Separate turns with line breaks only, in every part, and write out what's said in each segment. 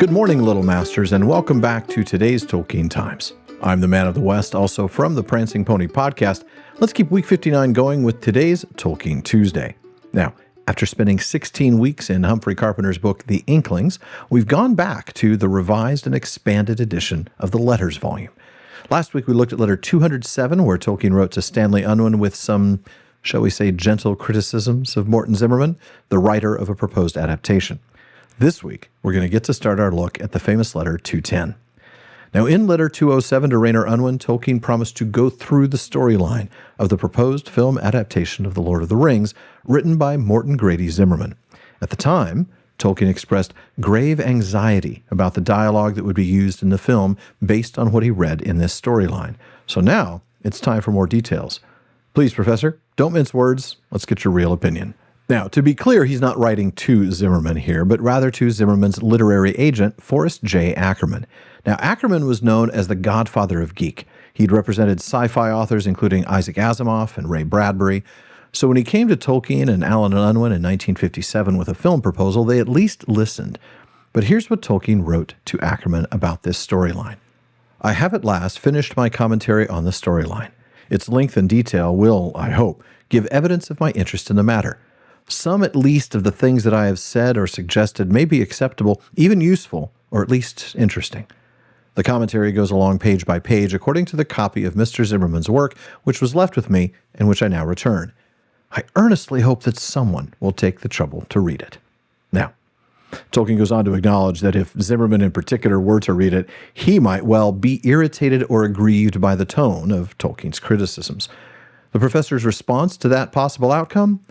Good morning, Little Masters, and welcome back to today's Tolkien Times. I'm the Man of the West, also from the Prancing Pony podcast. Let's keep week 59 going with today's Tolkien Tuesday. Now, after spending 16 weeks in Humphrey Carpenter's book, The Inklings, we've gone back to the revised and expanded edition of the Letters volume. Last week we looked at letter 207, where Tolkien wrote to Stanley Unwin with some, shall we say, gentle criticisms of Morton Zimmerman, the writer of a proposed adaptation. This week, we're going to get to start our look at the famous letter 210. Now, in letter 207 to Rayner Unwin, Tolkien promised to go through the storyline of the proposed film adaptation of The Lord of the Rings, written by Morton Grady Zimmerman. At the time, Tolkien expressed grave anxiety about the dialogue that would be used in the film based on what he read in this storyline. So now, it's time for more details. Please, Professor, don't mince words. Let's get your real opinion. Now, to be clear, he's not writing to Zimmerman here, but rather to Zimmerman's literary agent, Forrest J. Ackerman. Now, Ackerman was known as the godfather of geek. He'd represented sci-fi authors including Isaac Asimov and Ray Bradbury. So when he came to Tolkien and Alan Unwin in 1957 with a film proposal, they at least listened. But here's what Tolkien wrote to Ackerman about this storyline. I have at last finished my commentary on the storyline. Its length and detail will, I hope, give evidence of my interest in the matter. Some at least of the things that I have said or suggested may be acceptable, even useful, or at least interesting. The commentary goes along page by page according to the copy of Mr. Zimmerman's work, which was left with me and which I now return. I earnestly hope that someone will take the trouble to read it. Now, Tolkien goes on to acknowledge that if Zimmerman in particular were to read it, he might well be irritated or aggrieved by the tone of Tolkien's criticisms. The professor's response to that possible outcome?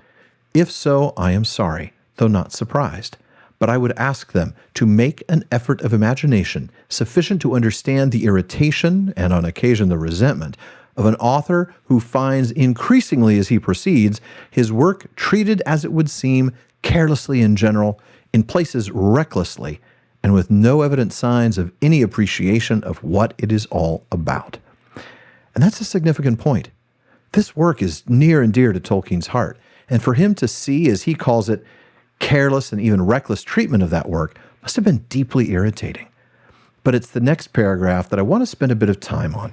If so, I am sorry, though not surprised. But I would ask them to make an effort of imagination sufficient to understand the irritation, and on occasion the resentment, of an author who finds increasingly as he proceeds his work treated as it would seem carelessly in general, in places recklessly, and with no evident signs of any appreciation of what it is all about. And that's a significant point. This work is near and dear to Tolkien's heart, and for him to see, as he calls it, careless and even reckless treatment of that work must have been deeply irritating. But it's the next paragraph that I want to spend a bit of time on.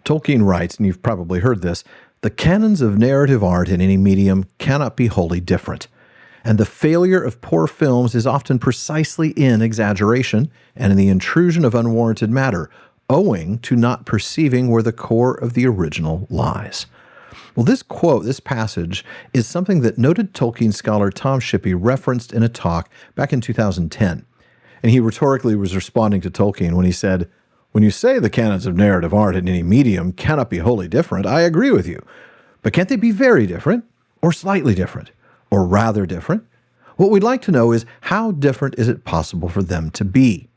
Tolkien writes, and you've probably heard this, the canons of narrative art in any medium cannot be wholly different. And the failure of poor films is often precisely in exaggeration and in the intrusion of unwarranted matter, owing to not perceiving where the core of the original lies. Well, this quote, this passage, is something that noted Tolkien scholar Tom Shippey referenced in a talk back in 2010. And he rhetorically was responding to Tolkien when he said, when you say the canons of narrative art in any medium cannot be wholly different, I agree with you. But can't they be very different, or slightly different, or rather different? What we'd like to know is how different is it possible for them to be?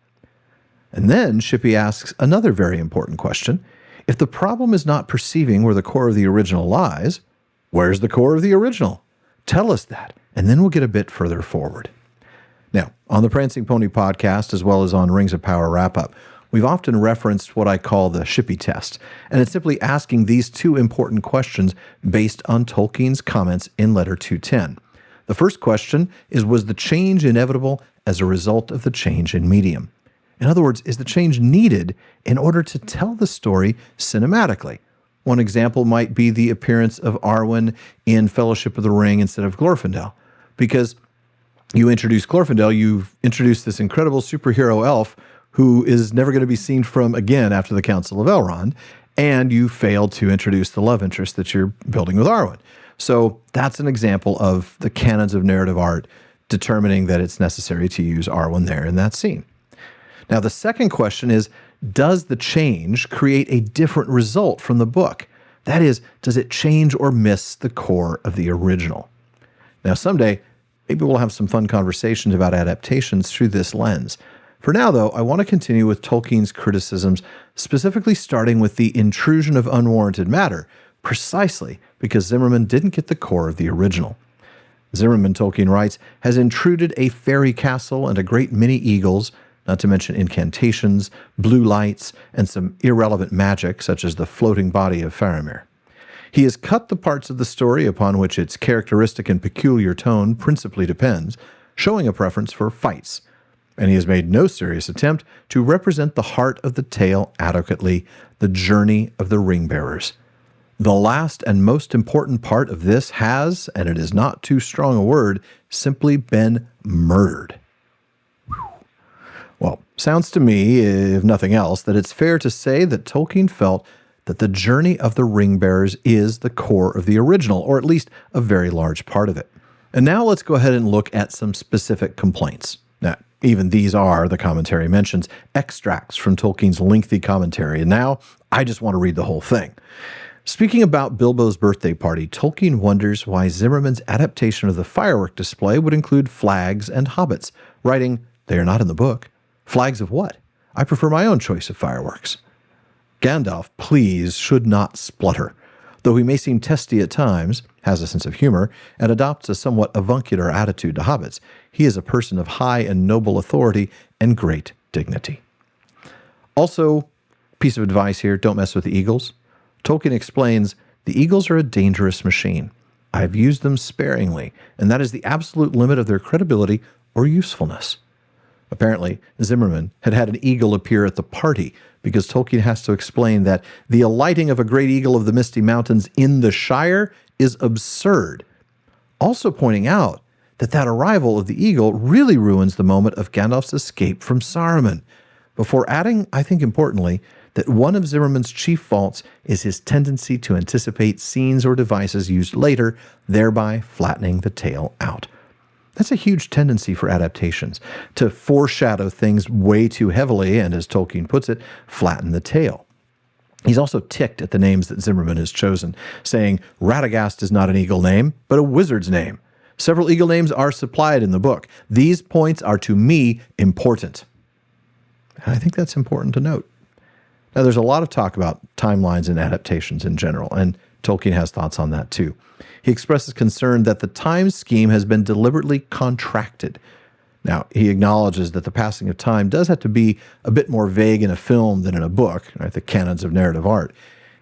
And then Shippey asks another very important question. If the problem is not perceiving where the core of the original lies, where's the core of the original? Tell us that, and then we'll get a bit further forward. Now, on the Prancing Pony podcast, as well as on Rings of Power Wrap-Up, we've often referenced what I call the Shippey test, and it's simply asking these two important questions based on Tolkien's comments in letter 210. The first question is, was the change inevitable as a result of the change in medium? In other words, is the change needed in order to tell the story cinematically? One example might be the appearance of Arwen in Fellowship of the Ring instead of Glorfindel. Because you introduce Glorfindel, you've introduced this incredible superhero elf who is never going to be seen from again after the Council of Elrond, and you failed to introduce the love interest that you're building with Arwen. So that's an example of the canons of narrative art determining that it's necessary to use Arwen there in that scene. Now, the second question is, does the change create a different result from the book? That is, does it change or miss the core of the original? Now, someday, maybe we'll have some fun conversations about adaptations through this lens. For now, though, I want to continue with Tolkien's criticisms, specifically starting with the intrusion of unwarranted matter, precisely because Zimmerman didn't get the core of the original. Zimmerman, Tolkien writes, has intruded a fairy castle and a great many eagles, not to mention incantations, blue lights, and some irrelevant magic, such as the floating body of Faramir. He has cut the parts of the story upon which its characteristic and peculiar tone principally depends, showing a preference for fights. and he has made no serious attempt to represent the heart of the tale adequately, the journey of the ring-bearers. The last and most important part of this has, and it is not too strong a word, simply been murdered. Well, sounds to me, if nothing else, that it's fair to say that Tolkien felt that the journey of the ring-bearers is the core of the original, or at least a very large part of it. And now let's go ahead and look at some specific complaints. Now, even these are, the commentary mentions, extracts from Tolkien's lengthy commentary, and now I just want to read the whole thing. Speaking about Bilbo's birthday party, Tolkien wonders why Zimmerman's adaptation of the firework display would include flags and hobbits, writing, "They are not in the book. Flags of what? I prefer my own choice of fireworks." Gandalf, please, should not splutter. Though he may seem testy at times, has a sense of humor, and adopts a somewhat avuncular attitude to hobbits, he is a person of high and noble authority and great dignity. Also, piece of advice here, don't mess with the eagles. Tolkien explains, the eagles are a dangerous machine. I have used them sparingly, and that is the absolute limit of their credibility or usefulness. Apparently, Zimmerman had an eagle appear at the party because Tolkien has to explain that the alighting of a great eagle of the Misty Mountains in the Shire is absurd. Also pointing out that arrival of the eagle really ruins the moment of Gandalf's escape from Saruman, before adding, I think importantly, that one of Zimmerman's chief faults is his tendency to anticipate scenes or devices used later, thereby flattening the tale out. That's a huge tendency for adaptations, to foreshadow things way too heavily and, as Tolkien puts it, flatten the tale. He's also ticked at the names that Zimmerman has chosen, saying Radagast is not an eagle name, but a wizard's name. Several eagle names are supplied in the book. These points are, to me, important. And I think that's important to note. Now, there's a lot of talk about timelines and adaptations in general, and Tolkien has thoughts on that too. He expresses concern that the time scheme has been deliberately contracted. Now, he acknowledges that the passing of time does have to be a bit more vague in a film than in a book, right, the canons of narrative art.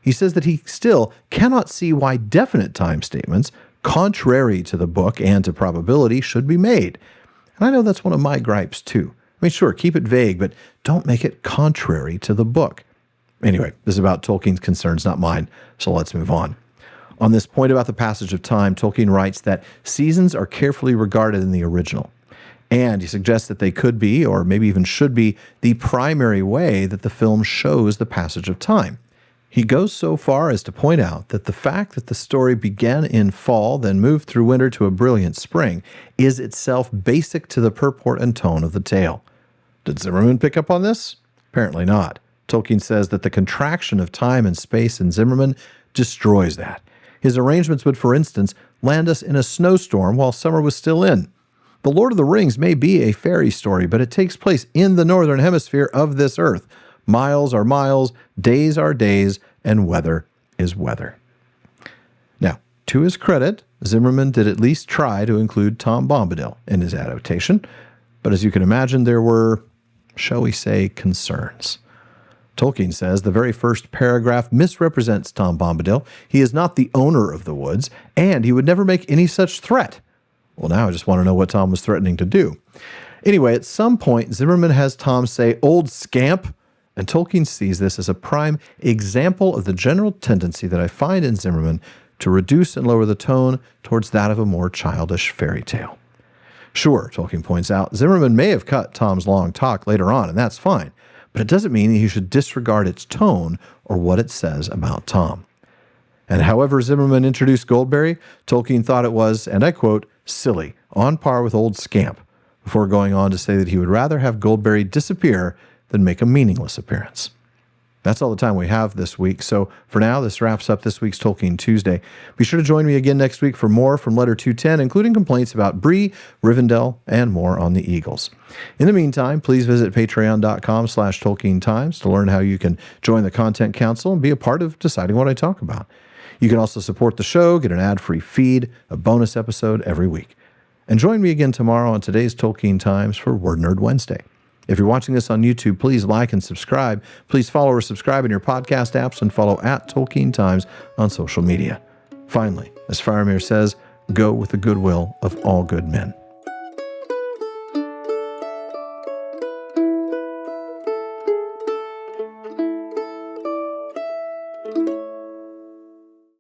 He says that he still cannot see why definite time statements, contrary to the book and to probability, should be made. And I know that's one of my gripes too. I mean, sure, keep it vague, but don't make it contrary to the book. Anyway, this is about Tolkien's concerns, not mine, so let's move on. On this point about the passage of time, Tolkien writes that seasons are carefully regarded in the original, and he suggests that they could be, or maybe even should be, the primary way that the film shows the passage of time. He goes so far as to point out that the fact that the story began in fall, then moved through winter to a brilliant spring, is itself basic to the purport and tone of the tale. Did Zimmerman pick up on this? Apparently not. Tolkien says that the contraction of time and space in Zimmerman destroys that. His arrangements would, for instance, land us in a snowstorm while summer was still in. The Lord of the Rings may be a fairy story, but it takes place in the northern hemisphere of this earth. Miles are miles, days are days, and weather is weather. Now, to his credit, Zimmerman did at least try to include Tom Bombadil in his adaptation, but as you can imagine, there were, shall we say, concerns. Tolkien says the very first paragraph misrepresents Tom Bombadil. He is not the owner of the woods, and he would never make any such threat. Well, now I just want to know what Tom was threatening to do. Anyway, at some point, Zimmerman has Tom say, "Old scamp," and Tolkien sees this as a prime example of the general tendency that I find in Zimmerman to reduce and lower the tone towards that of a more childish fairy tale. Sure, Tolkien points out, Zimmerman may have cut Tom's long talk later on, and that's fine. But it doesn't mean that you should disregard its tone or what it says about Tom. And however Zimmerman introduced Goldberry, Tolkien thought it was, and I quote, silly, on par with old scamp, before going on to say that he would rather have Goldberry disappear than make a meaningless appearance. That's all the time we have this week, so for now, this wraps up this week's Tolkien Tuesday. Be sure to join me again next week for more from Letter 210, including complaints about Bree, Rivendell, and more on the Eagles. In the meantime, please visit patreon.com/TolkienTimes to learn how you can join the Content Council and be a part of deciding what I talk about. You can also support the show, get an ad-free feed, a bonus episode every week. And join me again tomorrow on today's Tolkien Times for Word Nerd Wednesday. If you're watching this on YouTube, please like and subscribe. Please follow or subscribe in your podcast apps and follow @Tolkien Times on social media. Finally, as Faramir says, go with the goodwill of all good men.